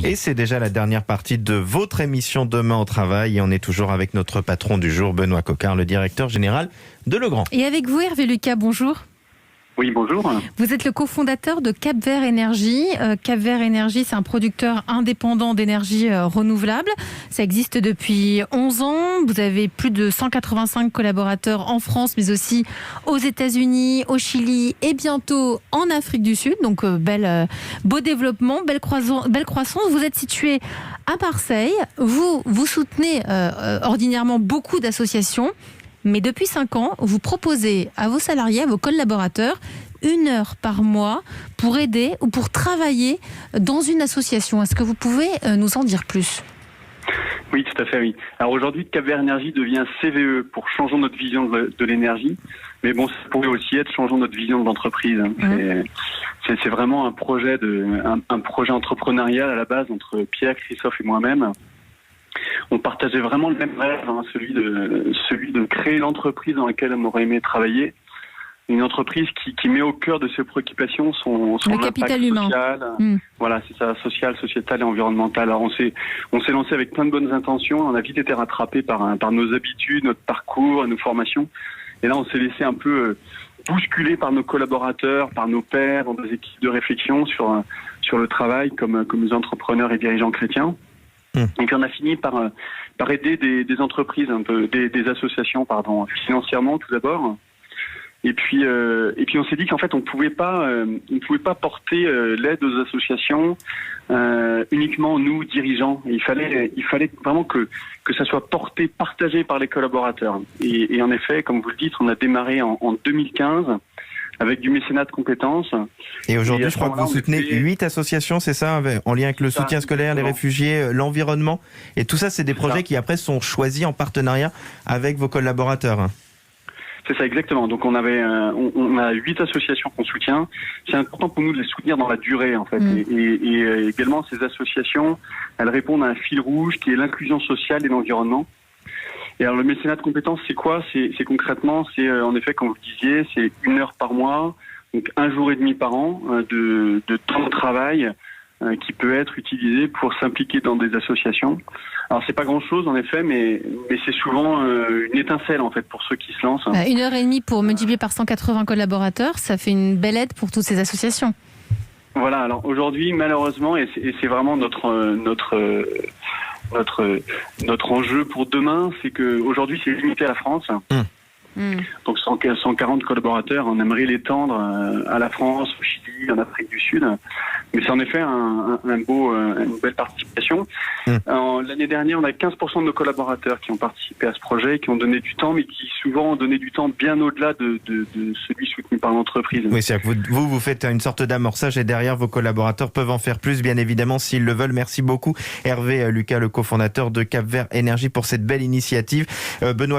Et c'est déjà la dernière partie de votre émission Demain au travail. Et on est toujours avec notre patron du jour, Benoît Coquard, le directeur général de Legrand. Et avec vous, Hervé Lucas, bonjour. Oui, bonjour. Vous êtes le cofondateur de Cap-Vert Énergie. Cap-Vert Énergie, c'est un producteur indépendant d'énergie renouvelable. Ça existe depuis 11 ans. Vous avez plus de 185 collaborateurs en France, mais aussi aux États-Unis, au Chili et bientôt en Afrique du Sud. Donc, beau développement, belle croissance. Vous êtes situé à Marseille. Vous soutenez ordinairement beaucoup d'associations. Mais depuis 5 ans, vous proposez à vos salariés, à vos collaborateurs, 1 heure par mois pour aider ou pour travailler dans une association. Est-ce que vous pouvez nous en dire plus ? Oui, tout à fait, oui. Alors aujourd'hui, Cap-Vert Énergie devient CVE pour Changeons notre vision de l'énergie. Mais bon, ça pourrait aussi être Changeons notre vision de l'entreprise. C'est vraiment un projet entrepreneurial à la base entre Pierre, Christophe et moi-même. On partageait vraiment le même rêve, celui de créer l'entreprise dans laquelle on aurait aimé travailler. Une entreprise qui met au cœur de ses préoccupations son capital impact humain. Social. Voilà, c'est ça, social, sociétal et environnemental. Alors on s'est lancé avec plein de bonnes intentions. On a vite été rattrapé par nos habitudes, notre parcours, nos formations. Et là, on s'est laissé un peu bousculer par nos collaborateurs, par nos pairs, dans des équipes de réflexion sur le travail comme les entrepreneurs et dirigeants chrétiens. Et puis on a fini par aider des entreprises, des associations, financièrement tout d'abord. Et puis on s'est dit qu'en fait on pouvait pas porter l'aide aux associations uniquement nous dirigeants. Il fallait vraiment que ça soit partagé par les collaborateurs. Et en effet, comme vous le dites, on a démarré en 2015. Avec du mécénat de compétences. Et aujourd'hui, je crois que vous soutenez 8 associations, c'est ça, en lien avec le soutien scolaire, les réfugiés, l'environnement. Et tout ça, c'est des projets qui après sont choisis en partenariat avec vos collaborateurs. C'est ça, exactement. Donc on a 8 associations qu'on soutient. C'est important pour nous de les soutenir dans la durée, en fait. Et également, ces associations, elles répondent à un fil rouge qui est l'inclusion sociale et l'environnement. Et alors le mécénat de compétences, c'est quoi ? C'est concrètement, c'est en effet, comme vous le disiez, c'est 1 heure par mois, donc 1 jour et demi par an de temps de travail qui peut être utilisé pour s'impliquer dans des associations. Alors c'est pas grand-chose en effet, mais c'est souvent une étincelle en fait pour ceux qui se lancent. 1h30 pour multiplier par 180 collaborateurs, ça fait une belle aide pour toutes ces associations. Voilà. Alors aujourd'hui, malheureusement, et c'est vraiment notre enjeu pour demain, c'est que aujourd'hui c'est limité à la France. Donc 140 collaborateurs, on aimerait l'étendre à la France, au Chili, en Afrique du Sud. Mais c'est en effet une belle participation. L'année dernière, on a 15% de nos collaborateurs qui ont participé à ce projet, qui ont donné du temps, mais qui souvent ont donné du temps bien au-delà de celui soutenu par l'entreprise. Oui, c'est-à-dire que vous faites une sorte d'amorçage et derrière, vos collaborateurs peuvent en faire plus, bien évidemment, s'ils le veulent. Merci beaucoup, Hervé Lucas, le cofondateur de Cap-Vert Énergie, pour cette belle initiative. Benoît